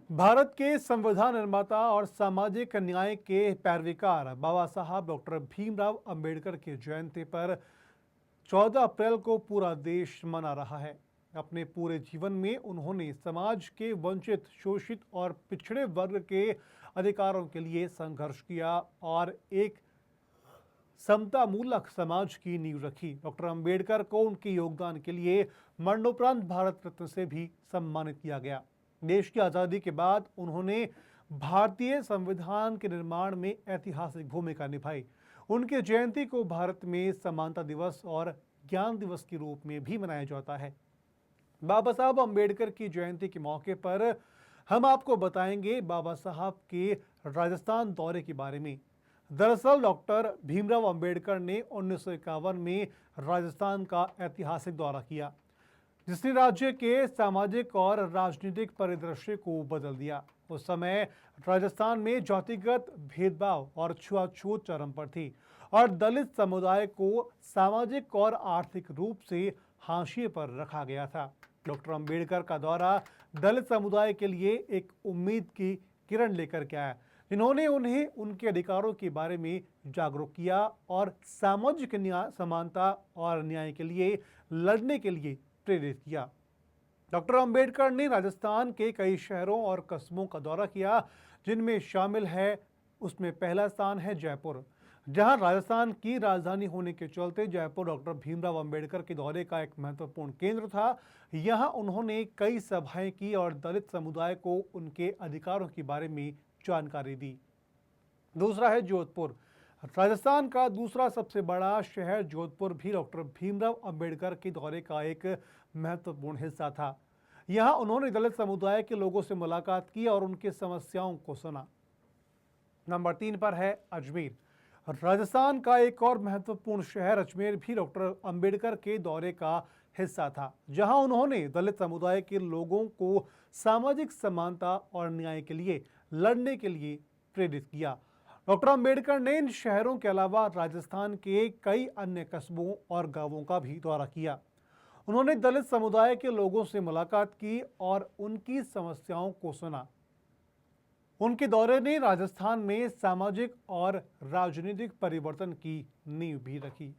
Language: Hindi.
भारत के संविधान निर्माता और सामाजिक न्याय के पैरवीकार बाबा साहब डॉक्टर भीमराव अंबेडकर की जयंती पर 14 अप्रैल को पूरा देश मना रहा है। अपने पूरे जीवन में उन्होंने समाज के वंचित, शोषित और पिछड़े वर्ग के अधिकारों के लिए संघर्ष किया और एक समतामूलक समाज की नींव रखी। डॉक्टर अंबेडकर को उनके योगदान के लिए मरणोपरांत भारत रत्न से भी सम्मानित किया गया। देश की आज़ादी के बाद उन्होंने भारतीय संविधान के निर्माण में ऐतिहासिक भूमिका निभाई। उनकी जयंती को भारत में समानता दिवस और ज्ञान दिवस के रूप में भी मनाया जाता है। बाबा साहब अंबेडकर की जयंती के मौके पर हम आपको बताएंगे बाबा साहब के राजस्थान दौरे के बारे में। दरअसल डॉक्टर भीमराव अंबेडकर ने 1951 में राजस्थान का ऐतिहासिक दौरा किया, जिसने राज्य के सामाजिक और राजनीतिक परिदृश्य को बदल दिया। उस समय राजस्थान में जातिगत भेदभाव और छुआछूत चरम पर थी और दलित समुदाय को सामाजिक और आर्थिक रूप से हाशिए पर रखा गया था। डॉक्टर अंबेडकर का दौरा दलित समुदाय के लिए एक उम्मीद की किरण लेकर के आया, जिन्होंने उन्हें उनके अधिकारों के बारे में जागरूक किया और सामाजिक न्याय, समानता और न्याय के लिए लड़ने के लिए प्रेरित किया। डॉक्टर अंबेडकर ने राजस्थान के कई शहरों और कस्बों का दौरा किया, जिनमें शामिल है, उसमें पहला स्थान है जयपुर, जहां राजस्थान की राजधानी होने के चलते जयपुर डॉक्टर भीमराव अंबेडकर के दौरे का एक महत्वपूर्ण केंद्र था। यहां उन्होंने कई सभाएं की और दलित समुदाय को उनके अधिकारों के बारे में जानकारी दी। दूसरा है जोधपुर। राजस्थान का दूसरा सबसे बड़ा शहर जोधपुर भी डॉक्टर भीमराव अंबेडकर के दौरे का एक महत्वपूर्ण हिस्सा था। यहां उन्होंने दलित समुदाय के लोगों से मुलाकात की और उनकी समस्याओं को सुना। नंबर 3 पर है अजमेर। राजस्थान का एक और महत्वपूर्ण शहर अजमेर भी डॉक्टर अंबेडकर के दौरे का हिस्सा था, जहां उन्होंने दलित समुदाय के लोगों को सामाजिक समानता और न्याय के लिए लड़ने के लिए प्रेरित किया। डॉक्टर अंबेडकर ने इन शहरों के अलावा राजस्थान के कई अन्य कस्बों और गांवों का भी दौरा किया। उन्होंने दलित समुदाय के लोगों से मुलाकात की और उनकी समस्याओं को सुना। उनके दौरे ने राजस्थान में सामाजिक और राजनीतिक परिवर्तन की नींव भी रखी।